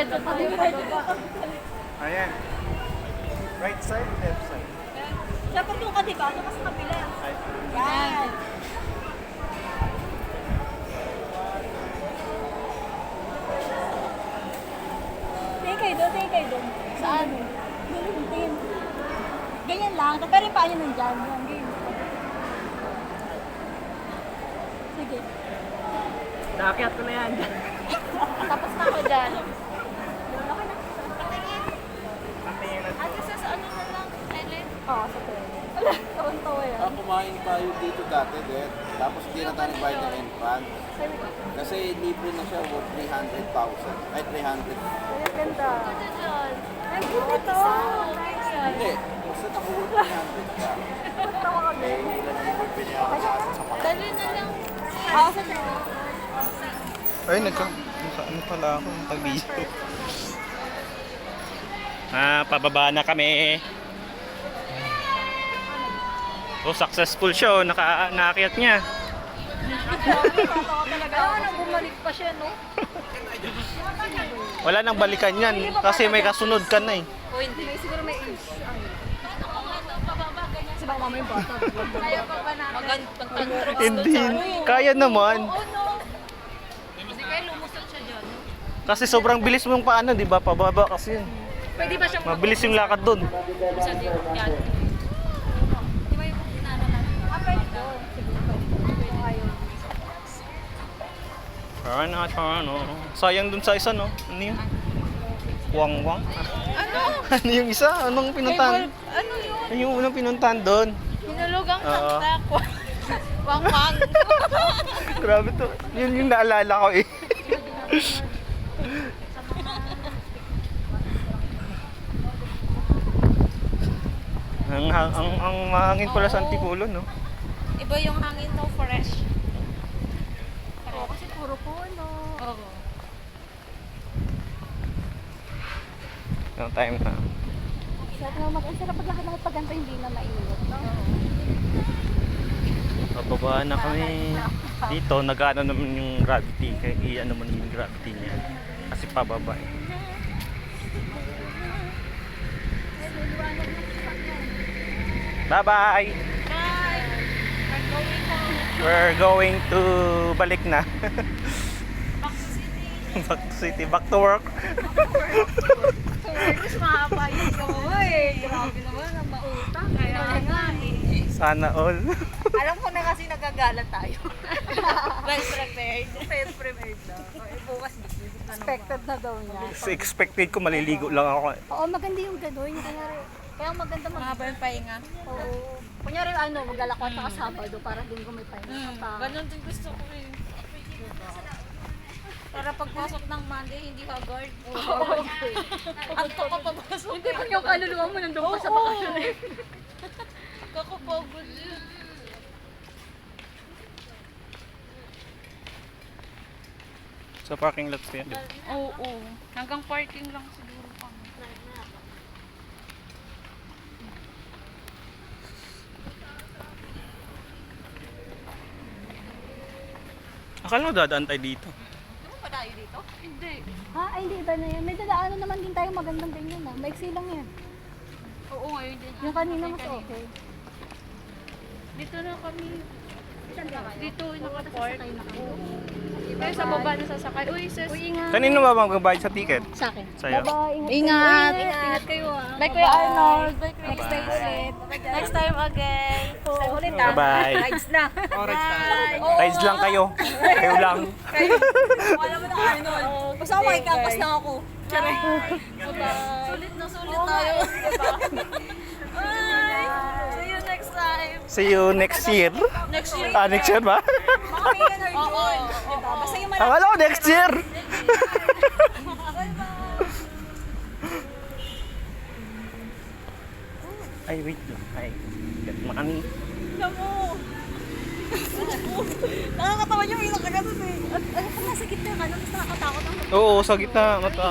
Diretso tayo. Ayan. Right side, left side. Dapat yung ka, diba? Ito kasi kabila. Side. Yan. Tingin kayo doon. Saan? Doon. Ganyan lang. Pero yung paa nyo nandyan. Yan, ganyan. Sige. Nakakyat ko na yan. Tapos na ako dyan. Ate, sa ano na lang, Ellen? Oo, sa toilet. Tawan-tawa yan. Kumain tayo dito dati, Dad. Tapos hindi na tayo nagbayad ng entrance. Kasi libre na siya worth 300,000. Ay, 300. Ang ganda. Ito dyan. Ang cute ito. Hindi. Basta nakuha 300 ka. Tawa ka Eh, ilan yung bibili ako sa Dali na lang. Oo, sa toilet. Ay, ano pala ako, nag-video. Pababa na kami. Oh, successful siya, oh. Nakaakyat niya. Bumalik pa siya, no? Wala nang balikan yan, kasi may kasunod ka na eh. O hindi. Siguro may age. Kasi baka mama yung bata. Kaya pa ba natin? Magandang Hindi, kaya naman. Hindi kayo lumusot siya dyan. Kasi sobrang bilis mong paano, di ba? Pababa kasi yun. Pwede ba siyang Mabilis yung lakad doon. sa dito? Yan. Di ba yung inano natin? Pwede doon. Sige, pwede. Ayaw. Ano? Sayang dun sa isa, no? Ano yun? Wang-wang? Ano? Ano yung isa? Anong pinuntahan? Ano yun? Ano yung unang pinuntahan doon? Hinulugang Oo. taktak. Wang-wang. Grabe to. Yun yung naalala ko eh. ang mahangin pala sa Antipolo, no? Iba yung hangin daw fresh. Oo, kasi puro puno. Oo. No time na. Ang sarap maglakad-lakad pag ganito hindi na mainit. Pababa na kami. Dito, nag-ano naman yung gravity. Kaya i-ano mo naman yung gravity niya. Kasi pababa eh. Bye-bye! Bye! We're going to balik na. Back to city. Back to work. Mas mahaba yun ko. Grabe naman ang mautang. Kaya nga eh. Sana all. Alam ko na kasi nagagalat tayo. Well prepared. Well prepared na. Bukas business na naman. Expected na daw niya. Kasi expected ko maliligo lang ako. Oo, maganda yung gano'n. Kaya maganda Mahaba yung pahinga. Oo. Kunyari maglalakwat ka Sabado para din ko may pahinga pa. Ganon din gusto ko eh. Para pagpasok ng Monday, hindi ka guard. Anto ka papasok. Hindi pa yung kaluluwa mo nandun pa sa bakasyon eh. Kakapagod yun. Sa parking lot yan. Oo. Hanggang parking lang siguro pa. Akala mo dadaan tayo dito. Di mo pa tayo dito? Hindi. Ha? Ay, hindi iba na yan. May dadaanan naman din tayo magandang ganyan ah. Maiksi lang yan. Oo, ngayon din. Yung kanina mas okay. Dito na kami. Dito naka-park. Sasakay na kayo. Kaya sa baba na sasakay. Uy, sis. Uy, ingat. Kanino ba magbabayad sa ticket? Sa akin. Sa'yo. Bye-bye. Ingat. Ingat kayo ah. Bye, Kuya Arnold. Bye, Kuya. Next time ulit. Next time again. Oo. Ulit Bye-bye. Rides na. Bye. Oo. Rides lang kayo. Kayo lang. Wala mo na Arnold. Basta ako makikampas lang ako. Charay. Bye-bye. Sulit na sulit tayo. Bye. See you next time. See you next year. Next year. Ah, next year ba? Oo. Basta yung Akala ko next year. Ay, wait lang. Ay, get na kami. nakakatawa yung ilang kagatot eh. Ano pa nasa gitna ka? Ano mas nakakatakot ang Oo, sa gitna. Mata.